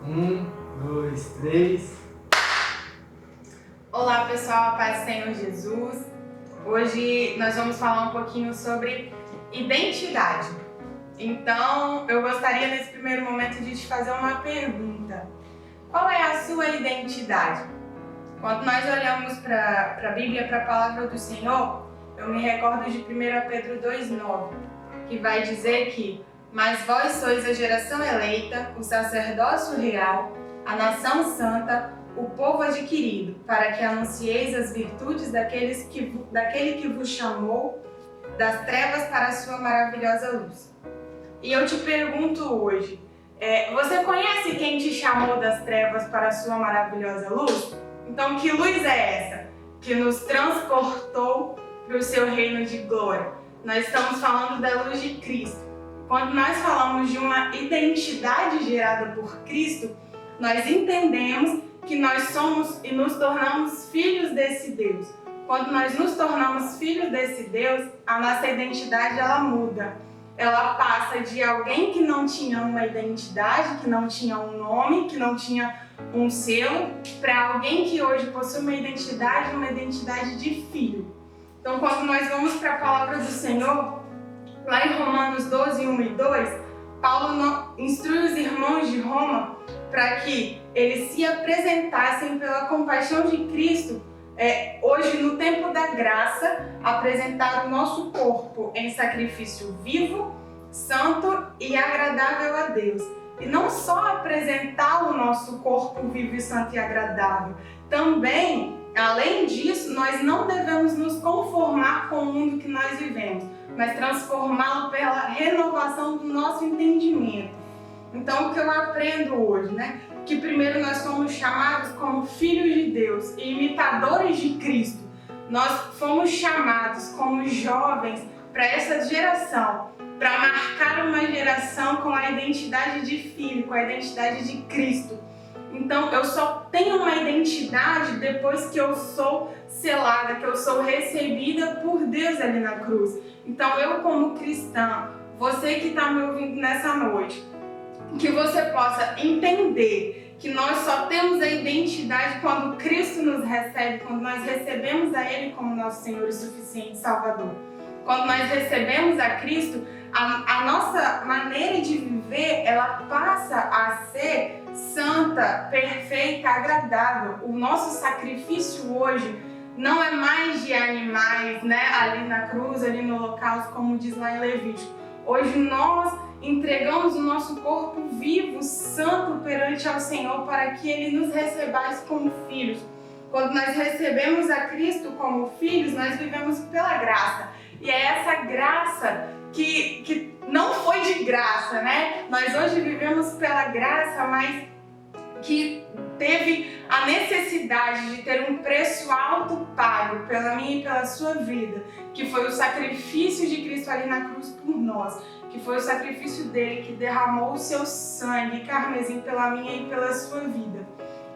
Um, dois, três. Olá pessoal, a paz do Senhor Jesus. Hoje nós vamos falar um pouquinho sobre identidade. Então, eu gostaria nesse primeiro momento de te fazer uma pergunta. Qual é a sua identidade? Quando nós olhamos para a Bíblia, para a palavra do Senhor, eu me recordo de 1 Pedro 2,9, que vai dizer que mas vós sois a geração eleita, o sacerdócio real, a nação santa, o povo adquirido, para que anuncieis as virtudes daquele que vos chamou das trevas para a sua maravilhosa luz. E eu te pergunto hoje, você conhece quem te chamou das trevas para a sua maravilhosa luz? Então, que luz é essa que nos transportou para o seu reino de glória? Nós estamos falando da luz de Cristo. Quando nós falamos de uma identidade gerada por Cristo, nós entendemos que nós somos e nos tornamos filhos desse Deus. Quando nós nos tornamos filhos desse Deus, a nossa identidade ela muda. Ela passa de alguém que não tinha uma identidade, que não tinha um nome, que não tinha um selo, para alguém que hoje possui uma identidade de filho. Então, quando nós vamos para a palavra do Senhor, lá em Romanos 12, 1 e 2, Paulo instrui os irmãos de Roma para que eles se apresentassem pela compaixão de Cristo, hoje no tempo da graça, apresentar o nosso corpo em sacrifício vivo, santo e agradável a Deus. E não só apresentar o nosso corpo vivo, santo e agradável, também, além disso, nós não devemos nos conformar com o mundo que nós vivemos, mas transformá-lo pela renovação do nosso entendimento. Então, o que eu aprendo hoje, que primeiro nós somos chamados como filhos de Deus e imitadores de Cristo. Nós fomos chamados como jovens para essa geração, para marcar uma geração com a identidade de filho, com a identidade de Cristo. Então, eu só tenho uma identidade depois que eu sou selada, que eu sou recebida por Deus ali na cruz. Então, eu como cristã, você que está me ouvindo nessa noite, que você possa entender que nós só temos a identidade quando Cristo nos recebe, quando nós recebemos a Ele como nosso Senhor e suficiente Salvador. Quando nós recebemos a Cristo, a nossa maneira de viver, ela passa a ser santa, perfeita, agradável. O nosso sacrifício hoje não é mais de animais, ali na cruz, ali no holocausto, como diz lá em Levítico. Hoje nós entregamos o nosso corpo vivo, santo perante ao Senhor, para que Ele nos recebesse como filhos. Quando nós recebemos a Cristo como filhos, nós vivemos pela graça. E é essa graça que não foi de graça, Nós hoje vivemos pela graça, mas que teve a necessidade de ter um preço alto pago pela minha e pela sua vida, que foi o sacrifício de Cristo ali na cruz por nós, que foi o sacrifício dele que derramou o seu sangue carmesim pela minha e pela sua vida.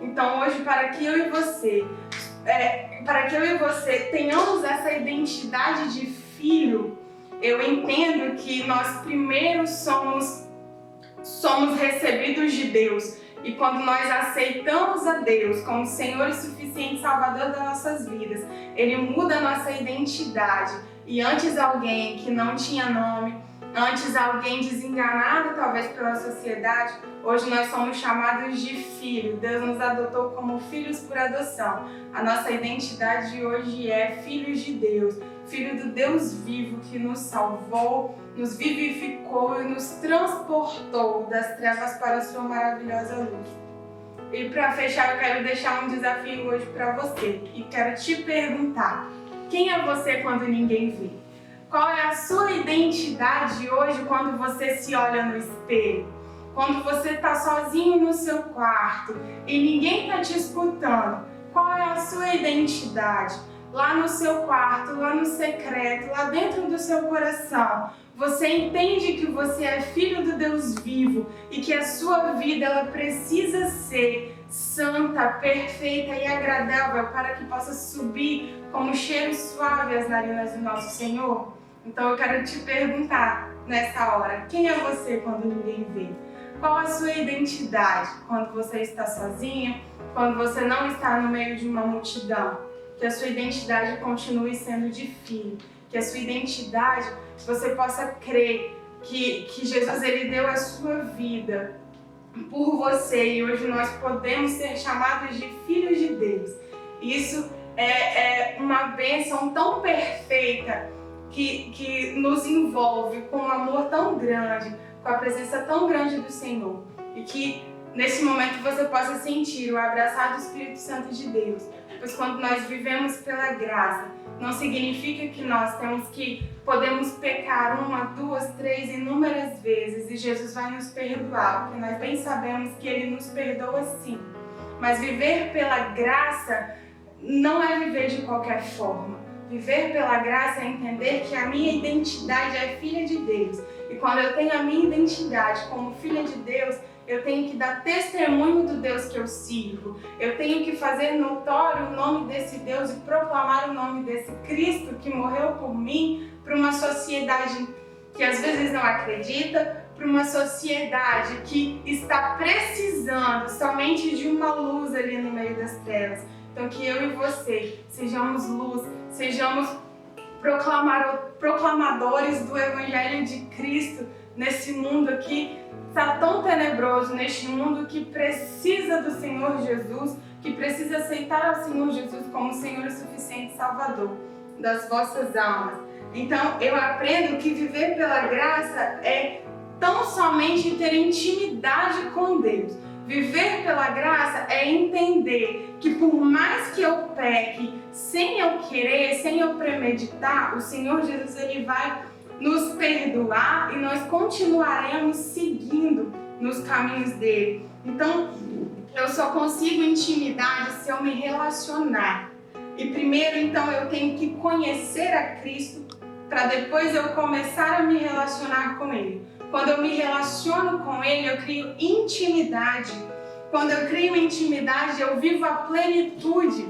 Então hoje, para que eu e você tenhamos essa identidade de filho, eu entendo que nós primeiro somos recebidos de Deus. E quando nós aceitamos a Deus como Senhor e suficiente Salvador das nossas vidas, Ele muda a nossa identidade. E antes alguém que não tinha nome, antes alguém desenganado talvez pela sociedade, hoje nós somos chamados de filho. Deus nos adotou como filhos por adoção. A nossa identidade de hoje é filhos de Deus, filho do Deus vivo que nos salvou, nos vivificou e nos transportou das trevas para a sua maravilhosa luz. E para fechar, eu quero deixar um desafio hoje para você e quero te perguntar: quem é você quando ninguém vê? Qual é a sua identidade hoje quando você se olha no espelho? Quando você está sozinho no seu quarto e ninguém está te escutando, qual é a sua identidade? Lá no seu quarto, lá no secreto, lá dentro do seu coração, você entende que você é filho do Deus vivo e que a sua vida ela precisa ser santa, perfeita e agradável para que possa subir como cheiro suave às narinas do nosso Senhor? Então eu quero te perguntar nessa hora, quem é você quando ninguém vê? Qual a sua identidade quando você está sozinha, quando você não está no meio de uma multidão? Que a sua identidade continue sendo de filho, que a sua identidade você possa crer que Jesus ele deu a sua vida por você e hoje nós podemos ser chamados de filhos de Deus. Isso é uma bênção tão perfeita que nos envolve com um amor tão grande, com a presença tão grande do Senhor. E que nesse momento você possa sentir o abraçar do Espírito Santo de Deus. Pois quando nós vivemos pela graça, não significa que nós podemos pecar 1, 2, 3, inúmeras vezes e Jesus vai nos perdoar, porque nós bem sabemos que Ele nos perdoa sim. Mas viver pela graça não é viver de qualquer forma. Viver pela graça é entender que a minha identidade é filha de Deus. E quando eu tenho a minha identidade como filha de Deus, eu tenho que dar testemunho do Deus que eu sirvo. Eu tenho que fazer notório o nome desse Deus e proclamar o nome desse Cristo que morreu por mim para uma sociedade que às vezes não acredita, para uma sociedade que está precisando somente de uma luz ali no meio das trevas. Então que eu e você sejamos luz, sejamos proclamadores do Evangelho de Cristo nesse mundo aqui está tão tenebroso, neste mundo que precisa do Senhor Jesus, que precisa aceitar ao Senhor Jesus como Senhor e suficiente Salvador das vossas almas. Então eu aprendo que viver pela graça é tão somente ter intimidade com Deus. Viver pela graça é entender que por mais que eu peque, sem eu querer, sem eu premeditar, o Senhor Jesus ele vai nos perdoar e nós continuaremos seguindo nos caminhos dele. Então, eu só consigo intimidade se eu me relacionar. E primeiro, então, eu tenho que conhecer a Cristo para depois eu começar a me relacionar com Ele. Quando eu me relaciono com Ele, eu crio intimidade. Quando eu crio intimidade, eu vivo a plenitude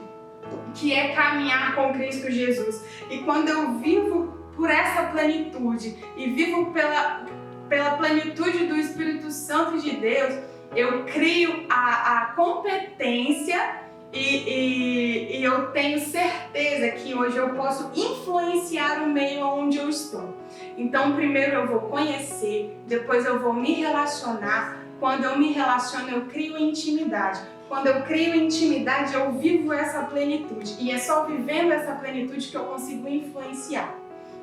que é caminhar com Cristo Jesus. E quando eu vivo por essa plenitude e vivo pela plenitude do Espírito Santo de Deus, eu crio a competência e eu tenho certeza que hoje eu posso influenciar o meio onde eu estou. Então, primeiro eu vou conhecer, depois eu vou me relacionar. Quando eu me relaciono, eu crio intimidade. Quando eu crio intimidade, eu vivo essa plenitude. E é só vivendo essa plenitude que eu consigo influenciar.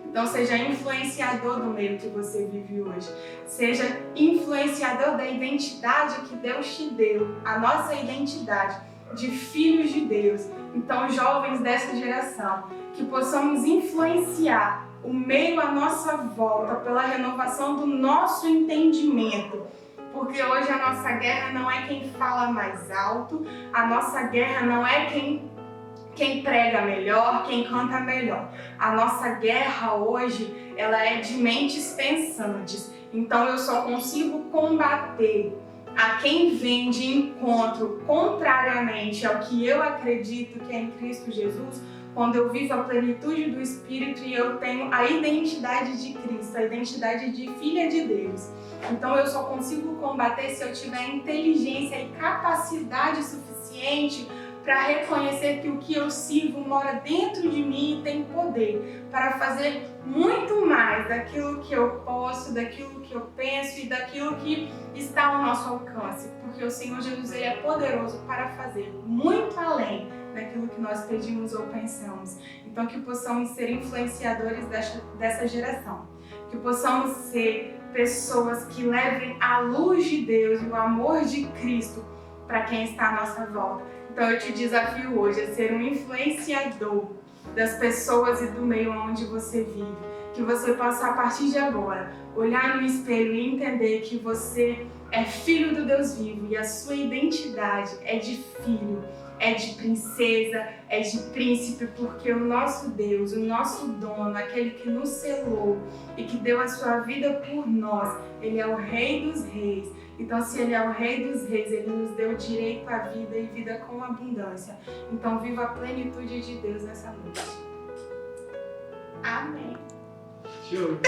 Então, seja influenciador do meio que você vive hoje. Seja influenciador da identidade que Deus te deu, a nossa identidade de filhos de Deus. Então, jovens dessa geração, que possamos influenciar o meio à nossa volta pela renovação do nosso entendimento. Porque hoje a nossa guerra não é quem fala mais alto, a nossa guerra não é quem prega melhor, quem canta melhor. A nossa guerra hoje, ela é de mentes pensantes. Então eu só consigo combater a quem vem de encontro contrariamente ao que eu acredito que é em Cristo Jesus, quando eu vivo a plenitude do Espírito e eu tenho a identidade de Cristo, a identidade de filha de Deus. Então eu só consigo combater se eu tiver inteligência e capacidade suficiente para reconhecer que o que eu sirvo mora dentro de mim e tem poder para fazer muito mais daquilo que eu posso, daquilo que eu penso e daquilo que está ao nosso alcance. Porque o Senhor Jesus ele é poderoso para fazer muito além daquilo que nós pedimos ou pensamos. Então que possamos ser influenciadores dessa geração. Que possamos ser pessoas que levem a luz de Deus e o amor de Cristo para quem está à nossa volta. Então eu te desafio hoje a ser um influenciador das pessoas e do meio onde você vive. Que você possa, a partir de agora, olhar no espelho e entender que você é filho do Deus vivo e a sua identidade é de filho, é de princesa, é de príncipe, porque o nosso Deus, o nosso dono, aquele que nos selou e que deu a sua vida por nós, ele é o Rei dos Reis. Então, se ele é o Rei dos Reis, ele nos deu direito à vida e vida com abundância. Então, viva a plenitude de Deus nessa noite. Amém. Show.